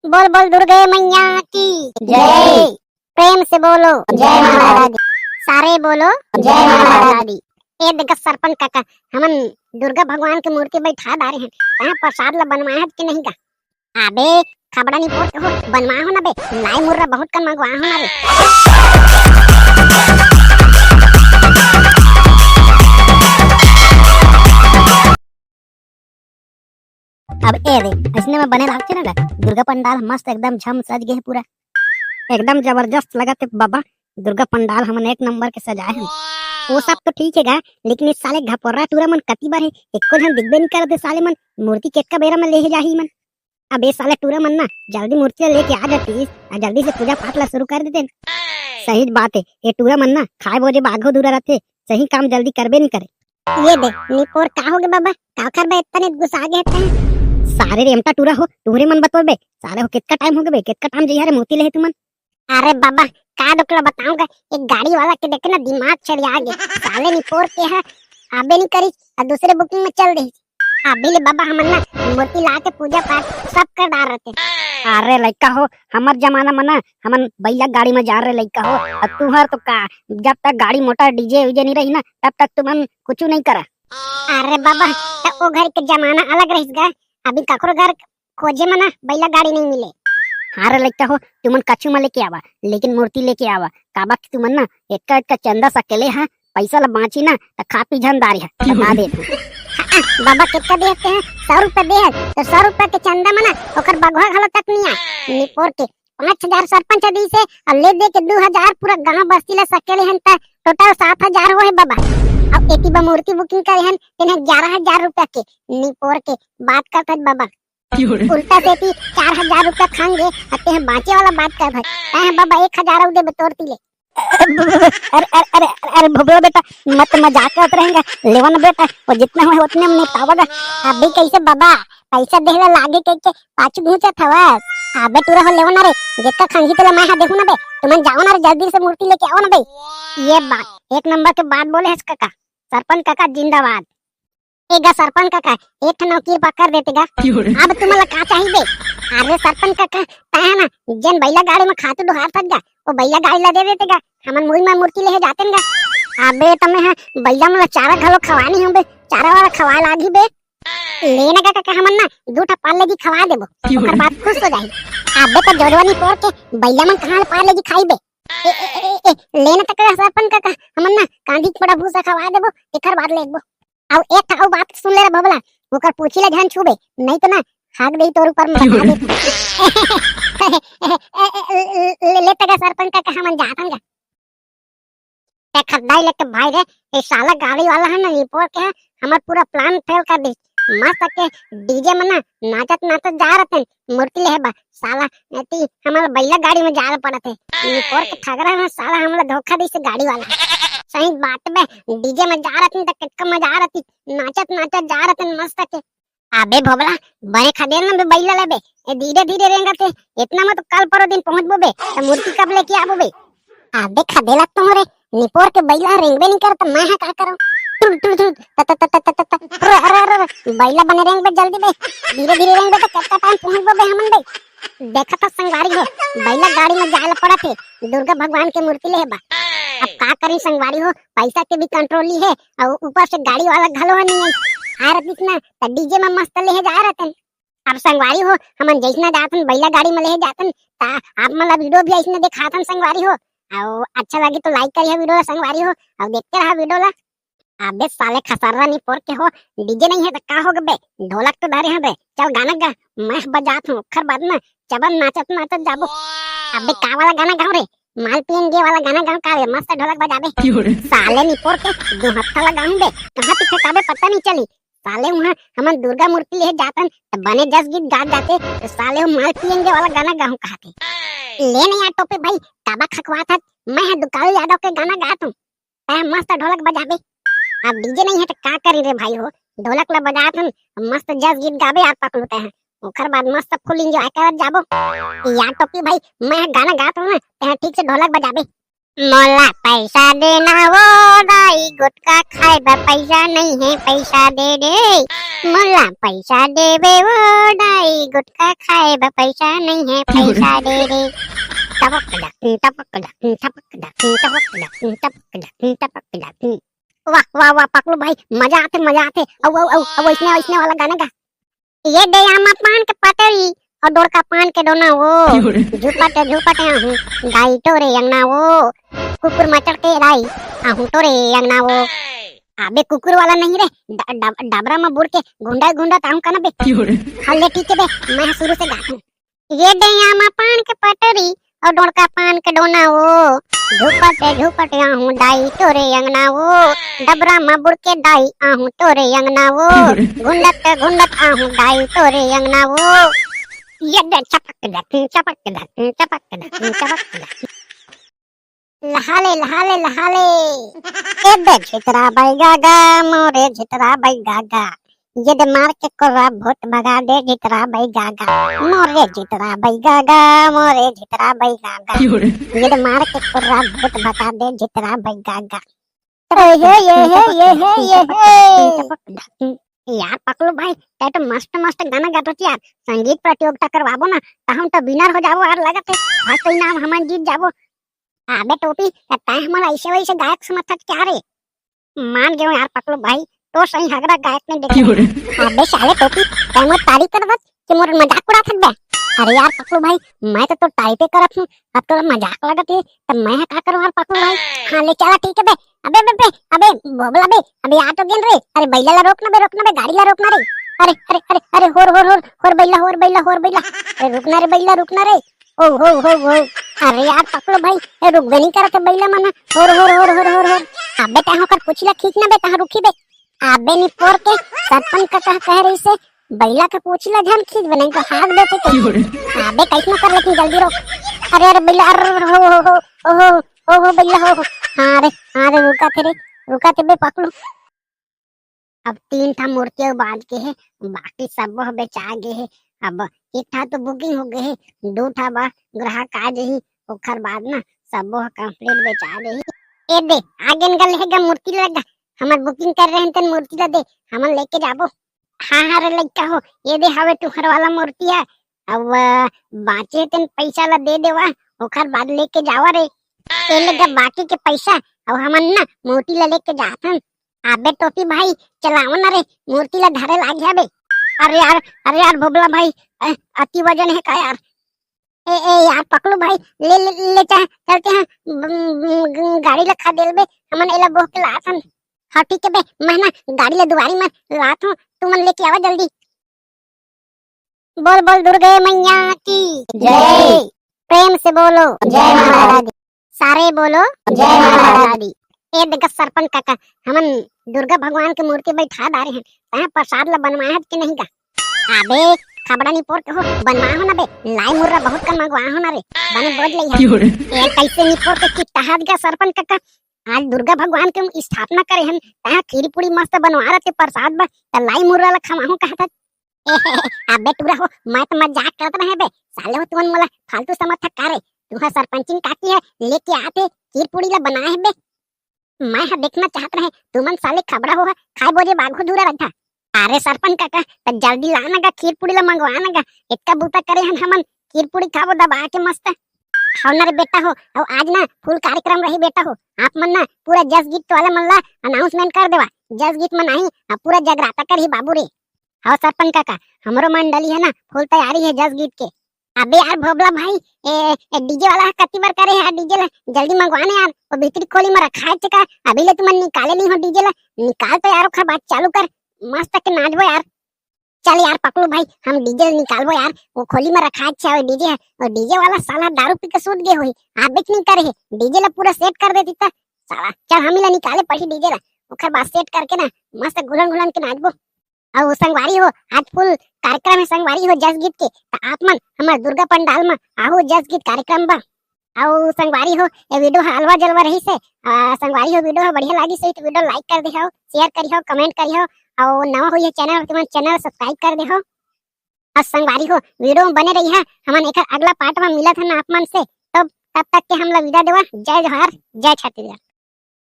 बोल बोल दुर्गे मैया की जय। प्रेम से बोलो जय माता दी। सारे बोलो जय माता दी। ए देख सरपंच काका, हमन दुर्गा भगवान की मूर्ति बैठा डारे हैं। कहाँ प्रसाद ला बनवाए है कि नहीं का? अबे खबड़ा नहीं पोट हो बनवा हो ना बे, लाई मुर्रा बहुत कन मंगवा हो ना बे। अब ए रे इसने में बने लागते ना दुर्गा पंडाल मस्त एकदम झम सज गए पूरा, एकदम जबरदस्त लगा थे बाबा। दुर्गा पंडाल हमन एक नंबर के सजाए हैं। वो सब तो ठीक है गा, लेकिन इस साले घपोरा टूरा मन कति बार है एको जन दिखबे नहीं करते साले मन। मूर्ति केतका बेरा में ले जाही मन। अब ये साले टूरा मन ना जल्दी मूर्ति लेके आ जाती और जल्दी से पूजा पाठ ला शुरू कर देते। सही बात है, ये टूरा मन ना खाए बोझे बाघो दूरा रहते, सही काम जल्दी करबे नहीं करे। ये दे निपोर का हो गए बाबा, का कर बे इतने गुस्सा गए हैं सारे रेमता टूरा हो तुहरे मन बतोबे सारे हो कितना टाइम हो गए, कितना टाइम जइया रे मोती ले तुमन। अरे बाबा का दुखला बताऊंगा, एक गाड़ी वाला के देखे ना दिमाग चढ़ आ गया साले निपोर के है आबे नहीं करी और दूसरे बुकिंग में चल रही। अभी ले बाबा हमन ना मूर्ति ला के पूजा पाठ सब कर डाल रहते। अरे लइका हो हमर जमाना में ना हमन बैला गाड़ी में जा रहे लइका हो, और तू हर तो का जब तक गाड़ी मोटर डीजे उजे नहीं रही ना तब तक तुमन कुछ नहीं करा। अरे बाबा तो वो घर के जमाना अलग रही गा, अभी ककरो घर खोजे में ना बैला गाड़ी नहीं मिले। हाँ रे लइका हो तुमन कछु में लेके आवा, लेकिन मूर्ति लेके आवा काबा कि तुमन ना एक चंदा सकेले है पैसा ला बाँची ना तो खा पी झनदारी है बता दे। बाबा कितना देते हैं? 100 रुपए दे तो 100 रुपए के चंदा मना ओकर बगवा घलो तक नहीं आए। निपोर के 5000 सरपंच दी से और ले दे के 2000 पूरा गांव बस्ती ला सकेले हन त टोटल 7000 हो है बाबा। अब एती बा मूर्ति बुकिंग करे हन तेने 11000 रुपए के निपोर के बात करत बाबा। उल्टा से 4000 रुपया खाएंगे अते हैं बाँचे वाला बात कर भाई बाबा 1000 दे बतौरती ले। अरे अरे अरे अरे भोबला बेटा मत मजाक करत रहेंगे लेवन बेटा, वो जितना हो उतने में निपटावगा। अबे कैसे बाबा पैसा देहला लागे के पाछू घूंचत हवा। अबे तूरा हो लेवन रे जितना खंगी तला मैं देखू ना बे, तुम जाओ ना रे जल्दी से मूर्ति लेके आओ ना बे। ये बात एक नंबर के बात बोले है काका। सरपंच काका जिंदाबाद। एगा सरपंच काका एक नौकरी पकड़ देतेगा। अब तुम्हारा का चाहिए बे? अरे सरपंच काका ता ना जन बैला गाड़ी में खातू दुहार तक जा वो बैला गाड़ी ला दे देतेगा, हमन मुई में मूर्ति ले जाते गा। अबे तमे है बैला में चारा घलो खवानी हो बे, चारा वाला खवा लागी बे। लेने का काका हमन ना दूठा पाल लेगी खवा देबो ओकर बात खुश हो जाई। अबे तो जोड़वानी पोर के बैला में कहां पाल लेगी खाई बे। लेने का सरपंच काका हमन ना कांदी थोड़ा भूसा खवा देबो एकर बाद लेबो। अब एक था बात सुन ले रे बबला, ओकर पूछी ले ध्यान छुबे नहीं तो ना हाक दे तोर ऊपर में ले तका सरपंच का हमन जातन गा ते खद्दाई लेके भाई रे ए साला गाड़ी वाला है ना रिपोर्ट के है हमर पूरा प्लान फेल कर दी। मस्त के डीजे में ना नाचत नाचत जा रहे थे मूर्ति ले बा साला एती हमारा बैला गाड़ी में जा पड़ा थे रिपोर्ट के ठगरा ना साला हमला धोखा दी से गाड़ी वाला। सही बात बे डीजे में जा रहे थे तो कितना मजा आ रही नाचत नाचत जा रहे थे मस्त के। अबे भोबला बड़े खदेर ना बैला ले बे धीरे धीरे रेंगा थे इतना में तो कल परो दिन पहुंच बो बे तो मूर्ति कब लेके आबो बे। अबे खदेला तो रे निपोर के बैला रेंगबे नहीं करता मैं है का करूं टुल टुल टुल त त त त त अरे बैला बने रेंग बे जल्दी बे धीरे धीरे रेंग बे तो कितना टाइम पहुंच बो बे हमन बे। देखा था संगवारी हो बैला गाड़ी में जाल पड़ा थे दुर्गा भगवान के मूर्ति ले बा। अब का करी संगवारी हो पैसा के भी कंट्रोल ही है और ऊपर से गाड़ी वाला घलो नहीं है आ रहा इतना तो डीजे में मस्त ले जा रहे थे। अब संगवारी हो हमन जैसना जातन बैला गाड़ी में ले जातन ता आप मला वीडियो भी ऐसने दिखातन संगवारी हो और अच्छा लगे तो लाइक करिए वीडियो संगवारी हो और देखते रहा वीडियो ला। अबे साले खसररा नहीं पोर के हो डीजे नहीं है तो का होगा बे, ढोलक तो धरे हैं बे चल गाना गा मैं बजात हूँ खर बाद ना चबन नाचत नाचत जाबो। अबे का वाला गाना गाओ रे माल पियेंगे वाला गाना गाओ का रे मस्त ढोलक बजाबे साले नहीं पोर के दो हफ्ता लगाऊं बे कहाँ पीछे काबे पता नहीं चली। साले वहाँ हमन दुर्गा मूर्ति ले जातन तो बने 10 गीत गा जाते तो साले माल पियेंगे वाला गाना गाऊं कहते ले नहीं आ टोपे भाई काबा खकवा था मैं है दुकान यादव के गाना गाता हूँ मस्त ढोलक बजाबे। अब डीजे नहीं है तो का करी रे भाई हो ढोलक ला बजात हन मस्त 10 गीत गाबे आप पकड़ते हैं ओकर बाद मस्त फुल एंजॉय करत जाबो। यार टोपी भाई मैं गाना गाता हूँ ना ठीक से ढोलक बजाबे मोला पैसा देना वो दाई गुटका खाए बा पैसा नहीं है पैसा दे दे। मोला पैसा देवे वो दाई गुटका खाए बा पैसा नहीं है पैसा दे दे। टपक डक टपक डक टपक डक टपक डक टपक डक टपक डक। वाह वाह वाह पकलू भाई मजा आते अब इसने वाला गाना गा। ये दे आमा पान के पटरी और डोर का पान के डोना वो झुपटे आहू गाई टोरे यंगना वो कुकुर मचड़ के लाई आहू टोरे यंगना वो। अबे कुकुर वाला नहीं रे डबरा में बुड़ के गुंडा ताहू का ना बे। हल्ले ठीक है बे मैं शुरू से गाता हूँ। ये दे आमा पान के पटरी और डोर का पान के डोना वो झुपटे आहू दाई टोरे यंगना वो डबरा में बुड़ के दाई आहू टोरे यंगना वो गुंडत आहू दाई टोरे यंगना वो। ये दे चपक लहाले ये दे झितरा बैगागा मोरे झितरा बैगागा। ये दे मार के कोरा भूत भगा दे झितरा बैगागा मोरे झितरा बैगागा मोरे झितरा बैगागा। ये दे मार के कोरा भूत भगा दे झितरा बैगागा। यार पकलू भाई ते तो मस्त गाना गातो यार। संगीत प्रतियोगिता करवाबो ना त हम तो विनर हो जाबो यार लगत है। फर्स्ट इनाम हमन जीत जाबो। अबे टोपी तय हमारा ऐसे वैसे गायक समर्थक क्या रे। मान गयो यार पकलू भाई तो सही हगरा गायक ने देखे। अबे साले टोपी तय मोर तारीफ करबत कि मोर मजाक उड़ात बे। अरे यार पकलू भाई मैं तो तारीफ करत हूं अब तो मजाक लगत है त मैं का करूं यार पकलू भाई। हां ले चला ठीक है बे। अबे बोबला बे अबे आ तो गेन रे। अरे बैला ला रोकना बे गाड़ी ला रोकना रे। अरे होर बैला अरे रुकना रे ओ हो। अरे यार पकड़ो भाई रुक नहीं करत बैला मना होर। अबे तहां कर पूछला खींचना बे तहां रुकी बे। अबे नी पोर के सरपंच का कह रही से बैला के पूछला झन खींच बने को हाथ देते के। अबे कैसे कर लेकिन जल्दी रोक। अरे बैला हो बैला हो। हां रे रुका थे बे पकड़ो। अब 3 था मूर्तियां बांध के है बाकी सब बेचा गए है। अब एक था तो बुकिंग हो गए है 2 था बा ग्राहक आ जही ओखर बाद ना सब कंप्लीट बेचा दे। ए दे आगे निकल लेगा मूर्ति लगा हमर बुकिंग कर रहे हैं तन मूर्ति ला दे हमन लेके जाबो। हां रे लइका हो ये दे हवे तुहर वाला मूर्ति है। अब बाचे तन पैसा ला दे देवा ओखर बाद लेके जावा रे। ए लगा बाकी के पैसा अब हमन ना मूर्ति ला लेके जाथन। अबे टोपी भाई चलाओ ना रे मूर्ति ला धारे लाग गया बे। अरे यार भोबला भाई अति वजन है का यार। ए यार पकड़ो भाई ले चलते हैं गाड़ी ला खा देल बे हमन एला बोह के लाथन। हां ठीक है बे मैं ना गाड़ी ला दुआरी में लाथो तुमन लेके आवा जल्दी। बोल दुर्गे मैया की जय। प्रेम से बोलो जय माता दी। सारे बोलो जय माता दी। ए देखा सरपंच काका हमन दुर्गा भगवान की मूर्ति बैठा दारे हैं तहां प्रसाद ला बनवाया कि नहीं का। अबे खबड़ा नहीं पोर के हो बनवा हो ना बे लाई मुर्रा बहुत कम मंगवा हो ना रे बने बोल ले है। ए कैसे नहीं पोर के चिट्टाहात का सरपंच काका आज दुर्गा भगवान के स्थापना करे हम तहां खीर पूरी मस्त बनवा रहे प्रसाद बा त लाई मुर्रा ला खवाहू कहत। अबे टूरा हो मैं तो मजाक करत रहे बे साले हो तुमन मोला फालतू समर्थक करे तुहा सरपंचिन काकी है लेके आते खीर पूरी ला बनाए है बे। मैं देखना चाहत रहे तुमन साले खबड़ा हो खाए बोझे बाघो दूरा रखा। अरे सरपंच काका तो जल्दी लाना गा खीर पूरी ला मंगवाना गा इतना बूता करे हमन खीर पूरी खाबो दबा के मस्त। हाँ ना रे बेटा हो और आज ना फुल कार्यक्रम रही बेटा हो आप मन ना पूरा जस गीत वाला मन ला अनाउंसमेंट कर देवा जस गीत में नहीं पूरा जगराता कर ही बाबू रे। हाँ सरपंच काका हमारो मंडली है ना फुल तैयारी है जस गीत के। अबे यार भोबला भाई डीजे वाला कति बार करे है डीजे ला जल्दी मंगवाने यार वो भीतरी खोली में रखा है का अभी ले तुमन निकाले नहीं हो डीजे ला निकाल तो यार खर बात चालू कर मस्त के नाचबो यार। चल यार पकड़ो भाई हम डीजे निकालबो यार वो खोली में रखा है डीजे है और डीजे वाला साला दारू पी के सूत गए हुई आप भी नहीं करे है डीजे ला पूरा सेट कर देती था साला। चल हम ला निकाले पड़ी डीजे ला ओखर बाद सेट करके ना मस्त घुलन के नाचबो। और संगवारी हो आज फुल कार्यक्रम है संगवारी हो जस गीत के तो आप मन हमार दुर्गा पंडाल में आहू जस गीत कार्यक्रम बा। और संगवारी हो ये वीडियो हलवा जलवा रही से संगवारी हो वीडियो बढ़िया लगी से तो वीडियो लाइक कर दे हो शेयर करी हो कमेंट करी हो और नवा हो ये चैनल तुम चैनल सब्सक्राइब कर दे हो। और संगवारी हो वीडियो में बने रही है हमन एक अगला पार्ट में मिला था ना आप मन से तब तब तक के हम लोग विदा देवा। जय जोहार, जय छत्तीसगढ़।